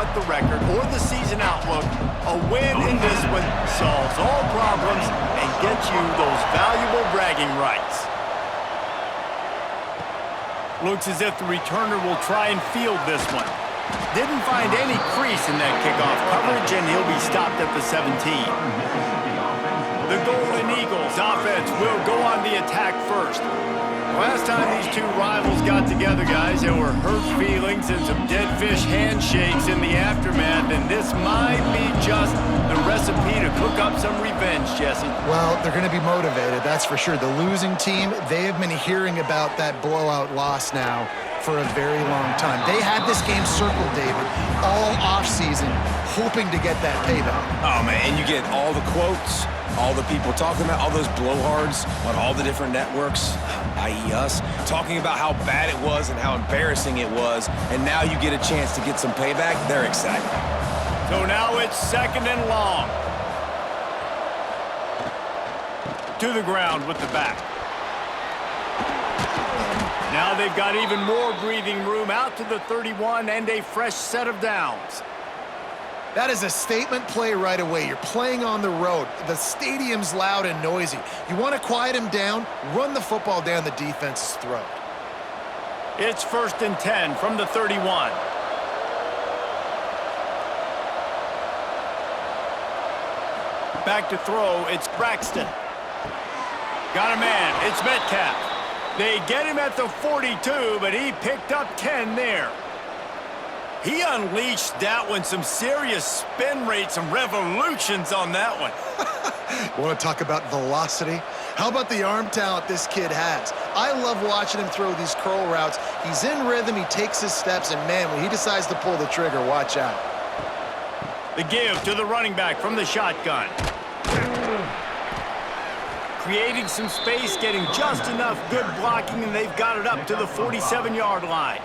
what the record or the season outlook, a win in this one solves all problems and gets you those valuable bragging rights. Looks as if the returner will try and field this one. Didn't find any crease in that kickoff coverage, and he'll be stopped at the 17. The Golden Eagles offense will go on the attack first. Last time these two rivals got together, guys, there were hurt feelings and some dead fish handshakes in the aftermath, and this might be just the recipe to cook up some revenge, Jesse. Well, they're going to be motivated, that's for sure. The losing team, they have been hearing about that blowout loss now for a very long time. They had this game circled, David, all offseason, hoping to get that payback. Oh, man, and you get all the quotes, all the people talking about all those blowhards on all the different networks, i.e. us, talking about how bad it was and how embarrassing it was, and now you get a chance to get some payback. They're excited. So now it's 2nd and long. To the ground with the back. Now they've got even more breathing room out to the 31 and a fresh set of downs. That is a statement play right away. You're playing on the road. The stadium's loud and noisy. You want to quiet him down, run the football down the defense's throat. It's 1st and 10 from the 31. Back to throw, it's Braxton. Got a man, it's Metcalf. They get him at the 42, but he picked up 10 there. He unleashed that one, some serious spin rates, some revolutions on that one. Want to talk about velocity? How about the arm talent this kid has? I love watching him throw these curl routes. He's in rhythm, he takes his steps, and man, when he decides to pull the trigger, watch out. The give to the running back from the shotgun. Creating some space, getting just enough good blocking, and they've got it up to the 47-yard line.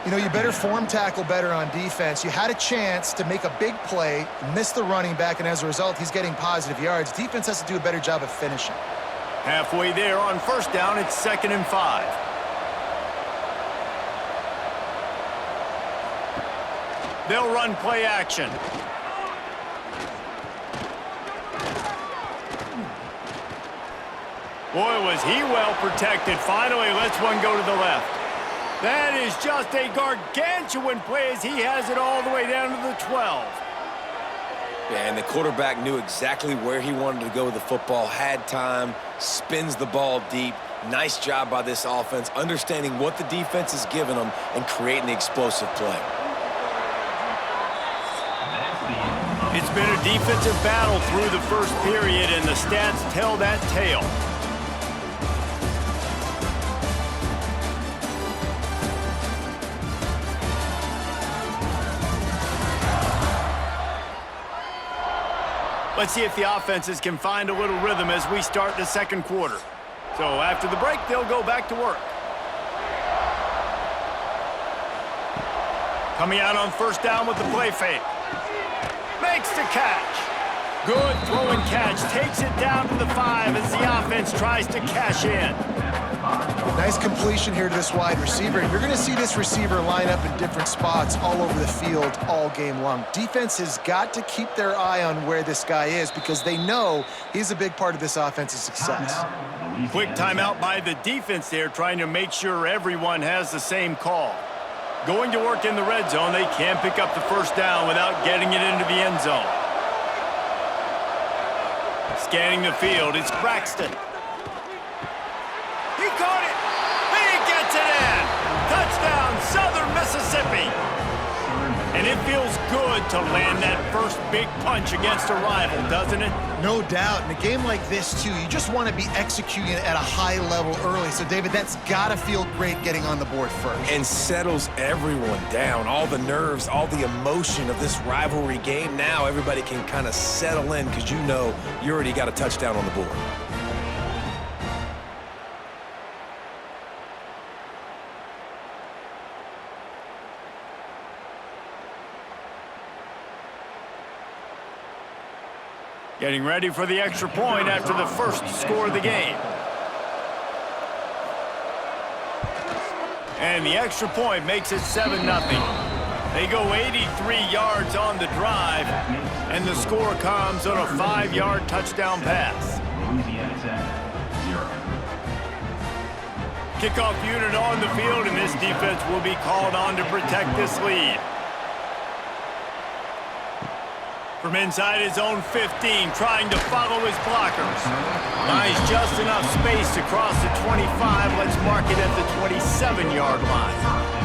You know, you better form tackle better on defense. You had a chance to make a big play, miss the running back, and as a result, he's getting positive yards. Defense has to do a better job of finishing. Halfway there on 1st down, it's 2nd and 5. They'll run play action. Boy, was he well protected. Finally lets one go to the left. That is just a gargantuan play as he has it all the way down to the 12. Yeah, and the quarterback knew exactly where he wanted to go with the football, had time, spins the ball deep. Nice job by this offense, understanding what the defense is giving them and creating the explosive play. It's been a defensive battle through the first period, and the stats tell that tale. Let's see if the offenses can find a little rhythm as we start the 2nd quarter. So after the break, they'll go back to work. Coming out on 1st down with the play fake. Makes the catch. Good throw and catch. Takes it down to the 5 as the offense tries to cash in. Nice completion here to this wide receiver. You're going to see this receiver line up in different spots all over the field all game long. Defense has got to keep their eye on where this guy is because they know he's a big part of this offense's success. Quick timeout by the defense there, trying to make sure everyone has the same call. Going to work in the red zone, they can't pick up the 1st down without getting it into the end zone. Scanning the field, it's Braxton. He caught it! He gets it in! Touchdown, Southern Mississippi! And it feels good to land that first big punch against a rival, doesn't it? No doubt. In a game like this, too, you just want to be executing at a high level early. So, David, that's got to feel great getting on the board first. And settles everyone down. All the nerves, all the emotion of this rivalry game. Now everybody can kind of settle in because you know you already got a touchdown on the board. Getting ready for the extra point after the first score of the game. And the extra point makes it 7-0. They go 83 yards on the drive, and the score comes on a 5-yard touchdown pass. Kickoff unit on the field, and this defense will be called on to protect this lead. From inside his own 15, trying to follow his blockers. Finds just enough space to cross the 25. Let's mark it at the 27-yard line.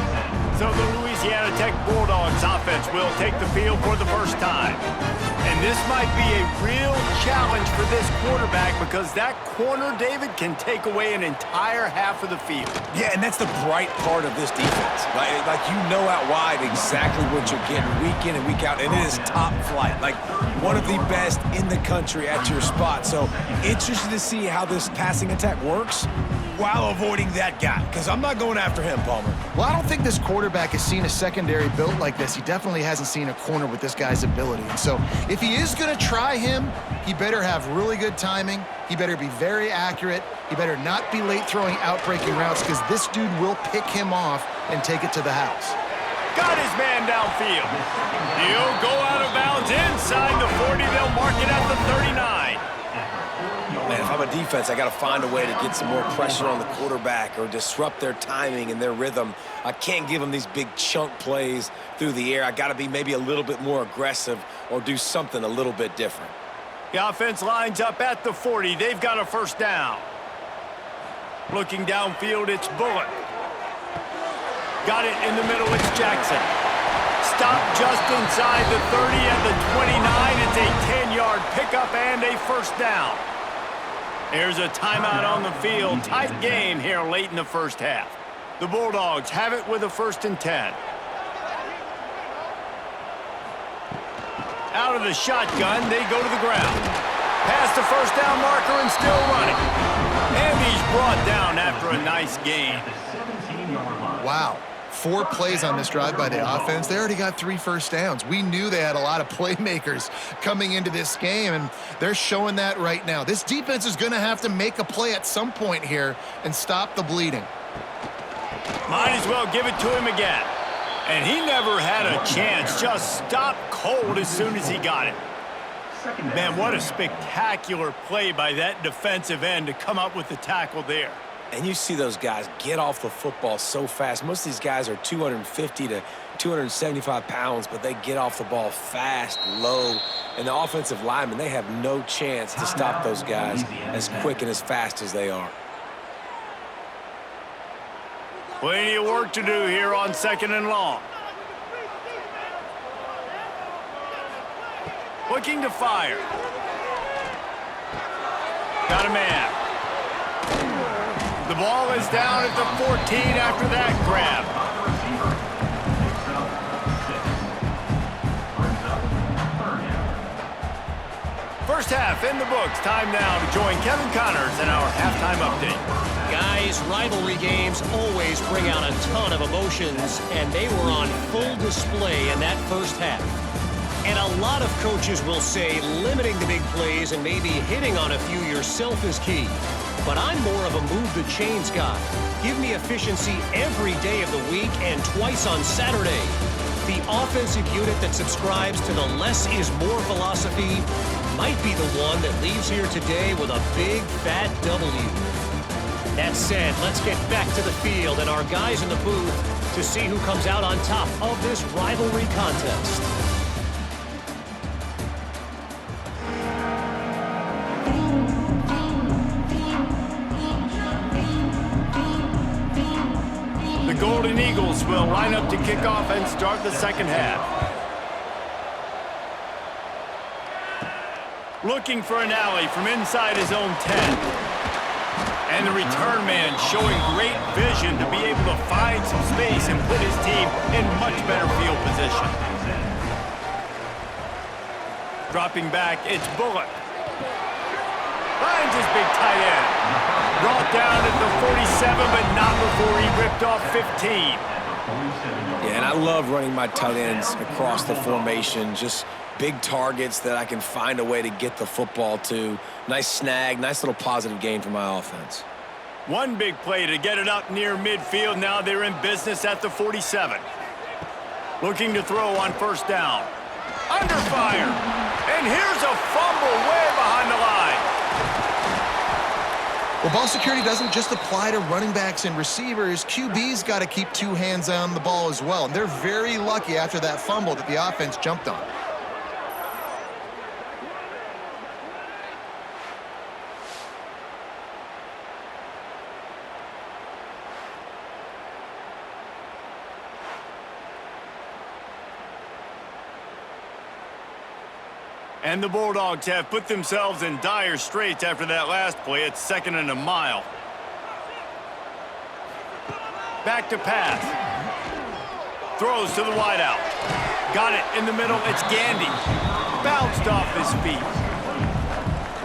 So the Louisiana Tech Bulldogs offense will take the field for the first time. And this might be a real challenge for this quarterback because that corner, David, can take away an entire half of the field. Yeah, and that's the bright part of this defense. Like you know out wide exactly what you're getting week in and week out, and it is top flight. Like one of the best in the country at your spot. So interested to see how this passing attack works while avoiding that guy, because I'm not going after him, Palmer. Well, I don't think this quarterback has seen a secondary built like this. He definitely hasn't seen a corner with this guy's ability. And so if he is going to try him, he better have really good timing. He better be very accurate. He better not be late throwing out-breaking routes because this dude will pick him off and take it to the house. Got his man downfield. He'll go out of bounds inside the 40. They'll mark it at the 39. Man, if I'm a defense, I got to find a way to get some more pressure on the quarterback or disrupt their timing and their rhythm. I can't give them these big chunk plays through the air. I got to be maybe a little bit more aggressive or do something a little bit different. The offense lines up at the 40. They've got a first down. Looking downfield, it's Bullock. Got it in the middle, it's Jackson. Stopped just inside the 30 at the 29. It's a 10-yard pickup and a first down. There's a timeout on the field. Tight game here late in the first half. The Bulldogs have it with a 1st and 10. Out of the shotgun, they go to the ground. Past the first down marker and still running. And he's brought down after a nice gain. Wow. 4 plays on this drive by the offense. They already got 3 first downs. We knew they had a lot of playmakers coming into this game, and they're showing that right now. This defense is going to have to make a play at some point here and stop the bleeding. Might as well give it to him again. And he never had a chance. Just stopped cold as soon as he got it. Man, what a spectacular play by that defensive end to come up with the tackle there. And you see those guys get off the football so fast. Most of these guys are 250 to 275 pounds, but they get off the ball fast, low. And the offensive linemen, they have no chance to stop those guys as quick and as fast as they are. Plenty of work to do here on 2nd and long. Looking to fire. Got a man. The ball is down at the 14 after that grab. First half in the books. Time now to join Kevin Connors in our halftime update. Guys, rivalry games always bring out a ton of emotions, and they were on full display in that first half. And a lot of coaches will say limiting the big plays and maybe hitting on a few yourself is key. But I'm more of a move the chains guy. Give me efficiency every day of the week and twice on Saturday. The offensive unit that subscribes to the less is more philosophy might be the one that leaves here today with a big fat W. That said, let's get back to the field and our guys in the booth to see who comes out on top of this rivalry contest. The Golden Eagles will line up to kick off and start the second half. Looking for an alley from inside his own 10. And the return man showing great vision to be able to find some space and put his team in much better field position. Dropping back, it's Bullock. Finds his big tight end. Brought down at the 47, but not before he ripped off 15. Yeah, and I love running my tight ends across the formation. Just big targets that I can find a way to get the football to. Nice snag, nice little positive gain for my offense. One big play to get it up near midfield. Now they're in business at the 47. Looking to throw on first down. Under fire. And here's a fumble way behind the line. Well, ball security doesn't just apply to running backs and receivers. QB's got to keep two hands on the ball as well. And they're very lucky after that fumble that the offense jumped on. And the Bulldogs have put themselves in dire straits after that last play. It's 2nd and a mile. Back to pass. Throws to the wideout. Got it in the middle. It's Gandy. Bounced off his feet.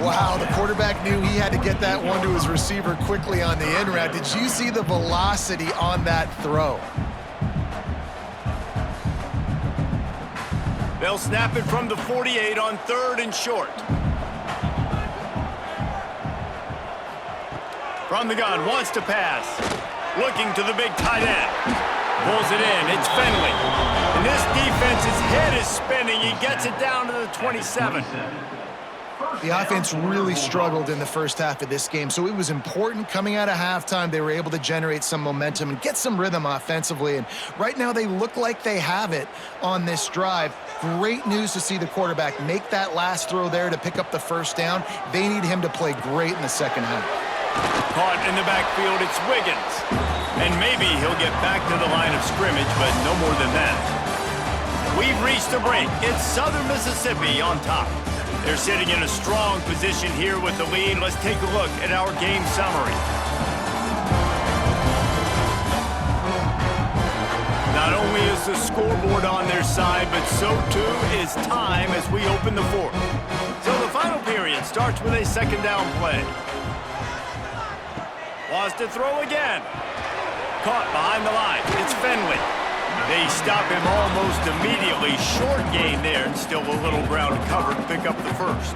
Wow, the quarterback knew he had to get that one to his receiver quickly on the in route. Did you see the velocity on that throw? They'll snap it from the 48 on 3rd and short. From the gun, wants to pass. Looking to the big tight end. Pulls it in, it's Finley. And this defense's head is spinning. He gets it down to the 27. The offense really struggled in the first half of this game, so it was important coming out of halftime. They were able to generate some momentum and get some rhythm offensively, and right now they look like they have it on this drive. Great news to see the quarterback make that last throw there to pick up the first down. They need him to play great in the second half. Caught in the backfield, it's Wiggins. And maybe he'll get back to the line of scrimmage, but no more than that. We've reached a break. It's Southern Mississippi on top. They're sitting in a strong position here with the lead. Let's take a look at our game summary. Not only is the scoreboard on their side, but so too is time as we open the fourth. So the final period starts with a 2nd down play. Wants to throw again. Caught behind the line. It's Finley. They stop him almost immediately. Short gain there, and still a little ground to cover to pick up the first.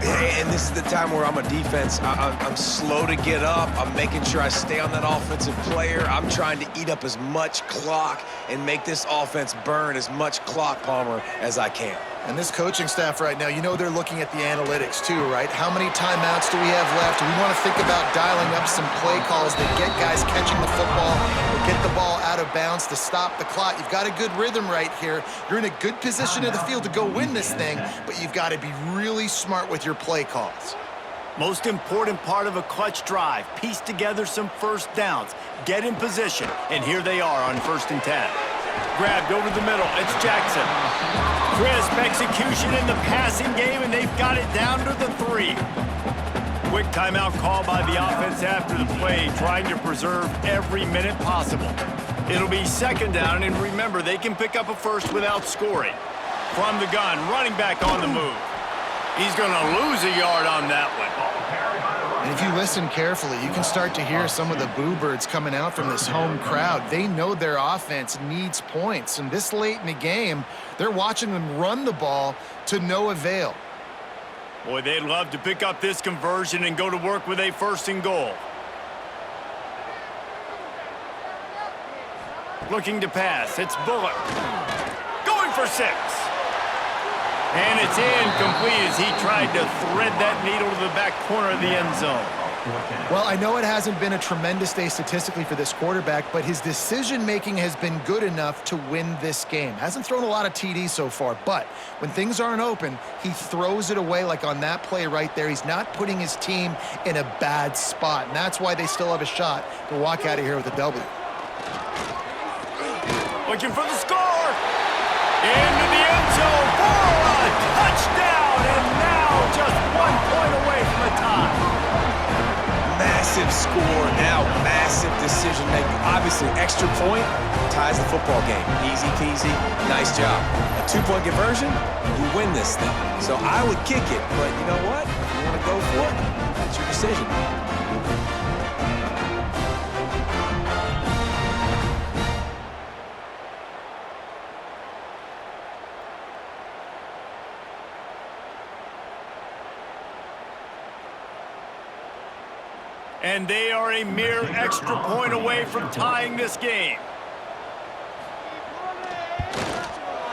And this is the time where I'm a defense. I'm slow to get up. I'm making sure I stay on that offensive player. I'm trying to eat up as much clock and make this offense burn as much clock, Palmer, as I can. And this coaching staff right now, you know they're looking at the analytics too, right? How many timeouts do we have left? We want to think about dialing up some play calls that get guys catching the football, or get the ball out of bounds to stop the clock. You've got a good rhythm right here. You're in a good position in the field to go win this thing, but you've got to be really smart with your play calls. Most important part of a clutch drive, piece together some first downs, get in position, and here they are on 1st and 10. Grabbed over the middle, it's Jackson. Crisp execution in the passing game, and they've got it down to the 3. Quick timeout call by the offense after the play, trying to preserve every minute possible. It'll be 2nd down, and remember, they can pick up a first without scoring. From the gun, running back on the move. He's going to lose a yard on that one. And if you listen carefully, you can start to hear some of the boo birds coming out from this home crowd. They know their offense needs points, and this late in the game, they're watching them run the ball to no avail. Boy, they'd love to pick up this conversion and go to work with a 1st and goal. Looking to pass, it's Bullock. Going for 6. And it's incomplete as he tried to thread that needle to the back corner of the end zone. Well, I know it hasn't been a tremendous day statistically for this quarterback, but his decision-making has been good enough to win this game. Hasn't thrown a lot of TDs so far, but when things aren't open, he throws it away like on that play right there. He's not putting his team in a bad spot, and that's why they still have a shot to walk out of here with a W. Looking for the score! Into the end zone for a touchdown, and now just 1 point away from a tie. Massive score, now massive decision making. Obviously, extra point ties the football game. Easy peasy, nice job. A 2-point conversion, you win this thing. So I would kick it, but you know what? If you want to go for it, that's your decision. And they are a mere extra point away from tying this game.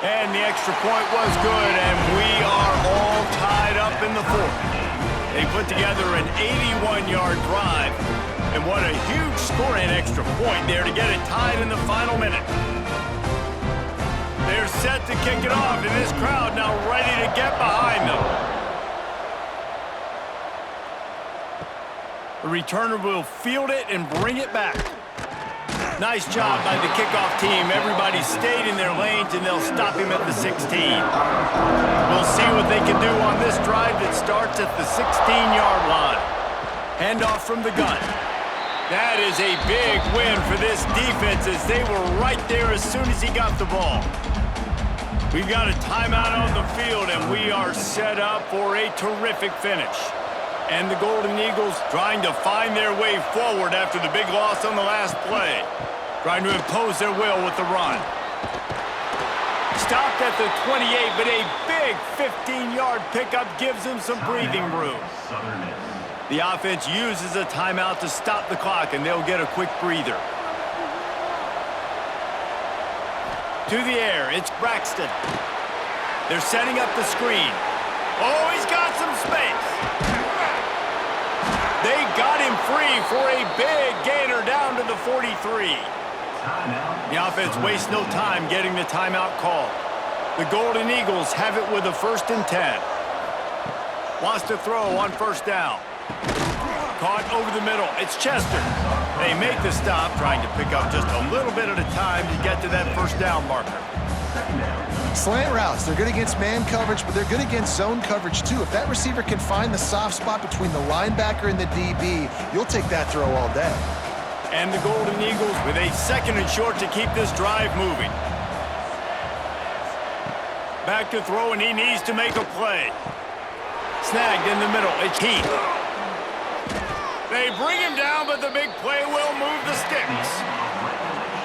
And the extra point was good, and we are all tied up in the fourth. They put together an 81-yard drive, and what a huge scoring extra point there to get it tied in the final minute. They're set to kick it off, and this crowd now ready to get behind them. The returner will field it and bring it back. Nice job by the kickoff team. Everybody stayed in their lanes, and they'll stop him at the 16. We'll see what they can do on this drive that starts at the 16-yard line. Handoff from the gun. That is a big win for this defense as they were right there as soon as he got the ball. We've got a timeout on the field, and we are set up for a terrific finish. And the Golden Eagles trying to find their way forward after the big loss on the last play. Trying to impose their will with the run. Stopped at the 28, but a big 15-yard pickup gives them some breathing room. The offense uses a timeout to stop the clock, and they'll get a quick breather. To the air, it's Braxton. They're setting up the screen. Oh, he's got some space. They got him free for a big gainer down to the 43. The offense wastes no time getting the timeout called. The Golden Eagles have it with a 1st and 10. Wants to throw on 1st down. Caught over the middle. It's Chester. They make the stop, trying to pick up just a little bit at a time to get to that 1st down marker. Slant routes, they're good against man coverage, but they're good against zone coverage too. If that receiver can find the soft spot between the linebacker and the DB, you'll take that throw all day. And the Golden Eagles with a 2nd and short to keep this drive moving. Back to throw, and he needs to make a play. Snagged in the middle, it's Heath. They bring him down, but the big play will move the sticks.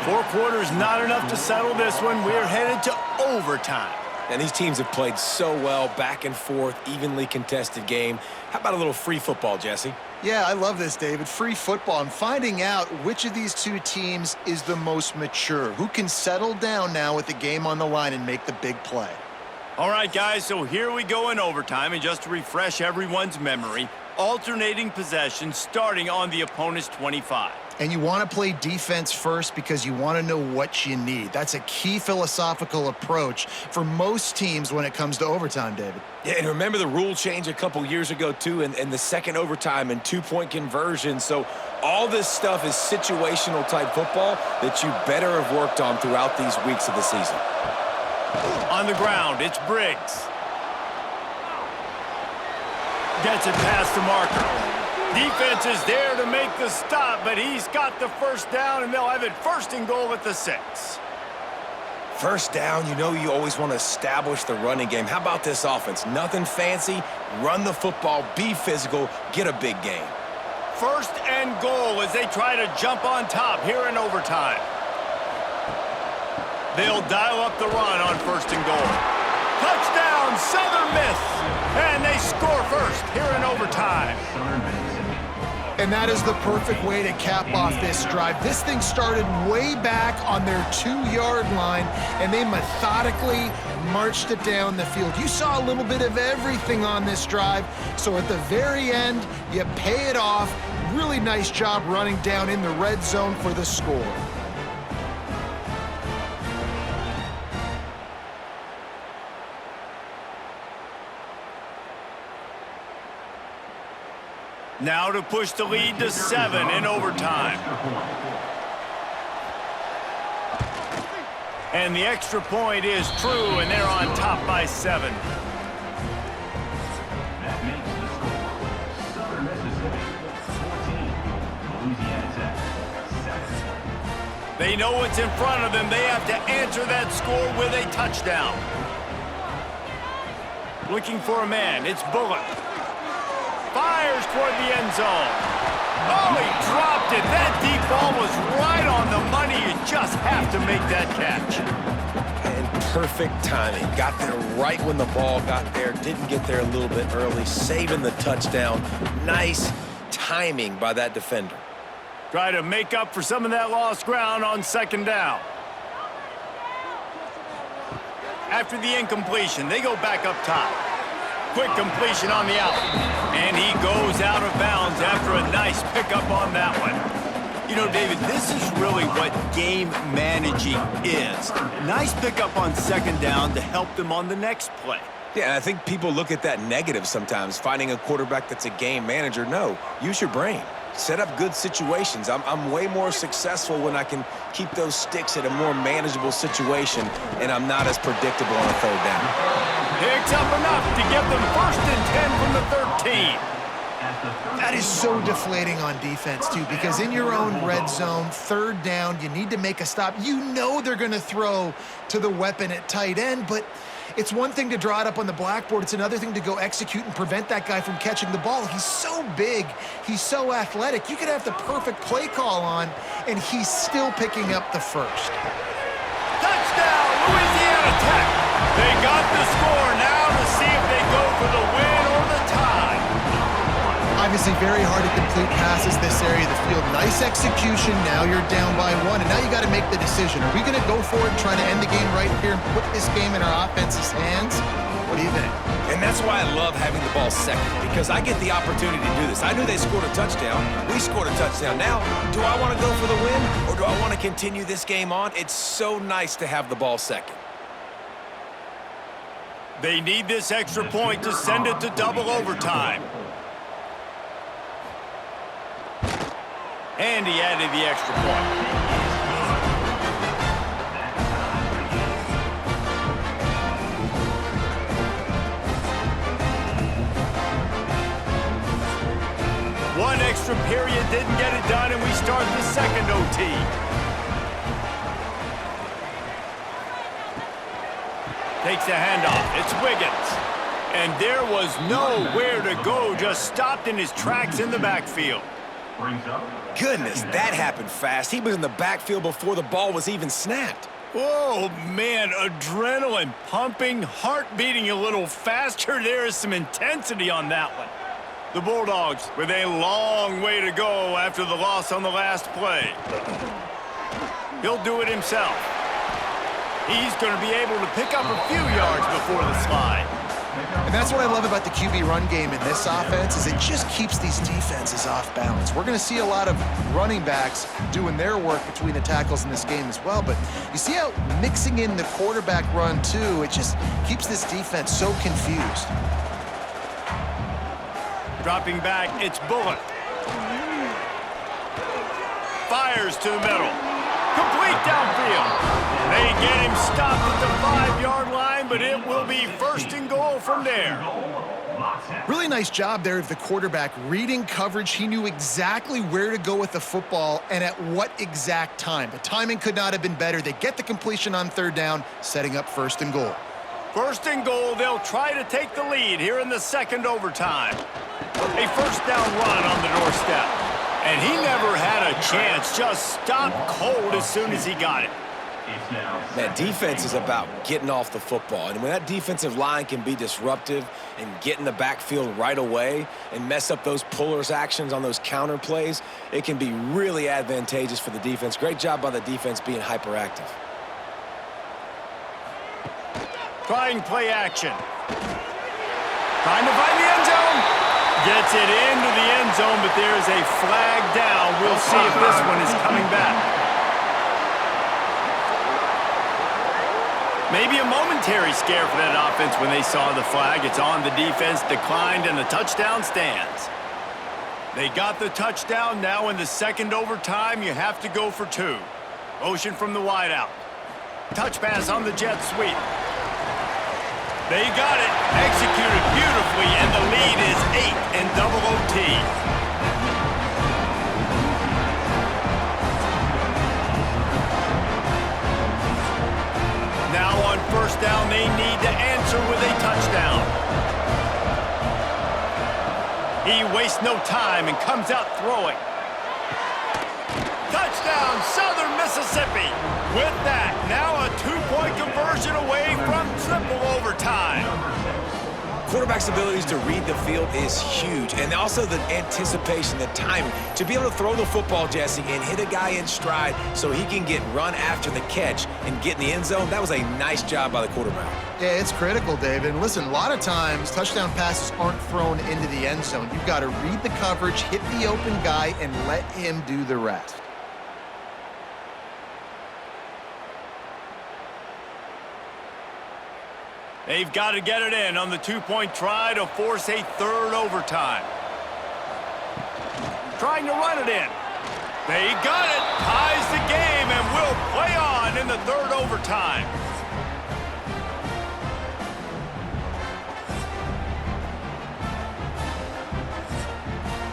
4 quarters not enough to settle this one. We're headed to overtime. And these teams have played so well, back and forth, evenly contested game. How about a little free football, Jesse? Yeah, I love this, David. Free football. I'm finding out which of these two teams is the most mature, who can settle down now with the game on the line and make the big play. All right, guys, so here we go in overtime, and just to refresh everyone's memory, alternating possession starting on the opponent's 25. And you want to play defense first because you want to know what you need. That's a key philosophical approach for most teams when it comes to overtime, David. Yeah, and remember the rule change a couple years ago, too, and the 2nd overtime and 2-point conversion. So all this stuff is situational type football that you better have worked on throughout these weeks of the season. On the ground, it's Briggs. Gets it past the marker. Defense is there to make the stop, but he's got the 1st down, and they'll have it 1st and goal at the 6. 1st down, you know you always want to establish the running game. How about this offense? Nothing fancy. Run the football, be physical, get a big gain. 1st and goal as they try to jump on top here in overtime. They'll dial up the run on 1st and goal. Touchdown, Southern Miss! And they score 1st here in overtime. And that is the perfect way to cap off this drive. This thing started way back on their 2-yard line, and they methodically marched it down the field. You saw a little bit of everything on this drive, so at the very end, you pay it off. Really nice job running down in the red zone for the score. Now to push the lead to 7 in overtime. And the extra point is true, and they're on top by 7. That makes the score Southern Mississippi 14, Louisiana Tech 7. They know what's in front of them. They have to answer that score with a touchdown. Looking for a man. It's Bullock. Fires toward the end zone. Oh, he dropped it. That deep ball was right on the money. You just have to make that catch. And perfect timing. Got there right when the ball got there. Didn't get there a little bit early. Saving the touchdown. Nice timing by that defender. Try to make up for some of that lost ground on 2nd down. After the incompletion, they go back up top. Quick completion on the out. And he goes out of bounds after a nice pickup on that one. You know, David, this is really what game managing is. Nice pickup on second down to help them on the next play. Yeah, and I think people look at that negative sometimes, finding a quarterback that's a game manager. No, use your brain. Set up good situations. I'm way more successful when I can keep those sticks at a more manageable situation, and I'm not as predictable on a third down. Picks up enough to give them 1st and 10 from the 13. That is so deflating on defense, too, because in your own red zone, third down, you need to make a stop. You know they're going to throw to the weapon at tight end, but it's one thing to draw it up on the blackboard. It's another thing to go execute and prevent that guy from catching the ball. He's so big. He's so athletic. You could have the perfect play call on, and he's still picking up the first. Touchdown, Louisiana Tech. They got the score now to see if they go for the win or the tie. Obviously, very hard to complete passes this area of the field. Nice execution. Now you're down by 1, and now you got to make the decision. Are we going to go for it and try to end the game right here and put this game in our offense's hands? What do you think? And that's why I love having the ball second, because I get the opportunity to do this. I knew they scored a touchdown. We scored a touchdown. Now, do I want to go for the win, or do I want to continue this game on? It's so nice to have the ball second. They need this extra point to send it to double overtime. And he added the extra point. One extra period didn't get it done, and we start the second OT. Takes the handoff. It's Wiggins. And there was nowhere to go, just stopped in his tracks in the backfield. Goodness, that happened fast. He was in the backfield before the ball was even snapped. Oh, man, adrenaline pumping, heart beating a little faster. There is some intensity on that one. The Bulldogs with a long way to go after the loss on the last play. He'll do it himself. He's going to be able to pick up a few yards before the slide. And that's what I love about the QB run game in this offense is it just keeps these defenses off balance. We're going to see a lot of running backs doing their work between the tackles in this game as well. But you see how mixing in the quarterback run, too, it just keeps this defense so confused. Dropping back, it's Bullock. Fires to the middle. Complete downfield. They get him stopped at the 5-yard line, but it will be 1st and goal from there. Really nice job there of the quarterback reading coverage. He knew exactly where to go with the football and at what exact time. The timing could not have been better. They get the completion on third down, setting up 1st and goal. 1st and goal, they'll try to take the lead here in the second overtime. A 1st down run on the doorstep. And he never had a chance, just stopped cold as soon as he got it. Man, defense is about getting off the football. And when that defensive line can be disruptive and get in the backfield right away and mess up those pullers actions on those counter plays, it can be really advantageous for the defense. Great job by the defense being hyperactive. Trying play action. Trying to find the end zone. Gets it into the end zone, but there is a flag down. We'll see if this one is coming back. Maybe a momentary scare for that offense when they saw the flag. It's on, the defense declined, and the touchdown stands. They got the touchdown. Now in the second overtime, you have to go for 2. Motion from the wideout. Touch pass on the jet sweep. They got it, executed beautifully, and the lead is 8 in double OT. Now on 1st down, they need to answer with a touchdown. He wastes no time and comes out throwing. Touchdown, Southern Mississippi. With that, now a 2-point conversion away from triple overtime. Quarterback's abilities to read the field is huge, and also the anticipation, the timing. To be able to throw the football, Jesse, and hit a guy in stride so he can get run after the catch and get in the end zone, that was a nice job by the quarterback. Yeah, it's critical, David. And listen, a lot of times touchdown passes aren't thrown into the end zone. You've got to read the coverage, hit the open guy, and let him do the rest. They've got to get it in on the two-point try to force a third overtime. Trying to run it in. They got it. Ties the game and will play on in the third overtime.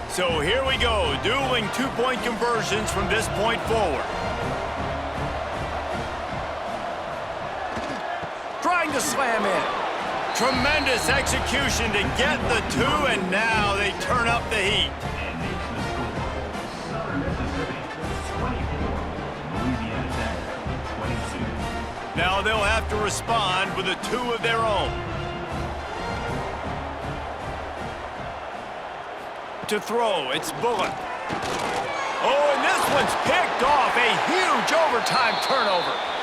So here we go, dueling two-point conversions from this point forward. Trying to slam in. Tremendous execution to get the two, and now they turn up the heat. And makes the score. Southern Mississippi 24, Louisiana Tech 22. Now they'll have to respond with a two of their own. To throw, it's Bullock. Oh, and this one's picked off. A huge overtime turnover.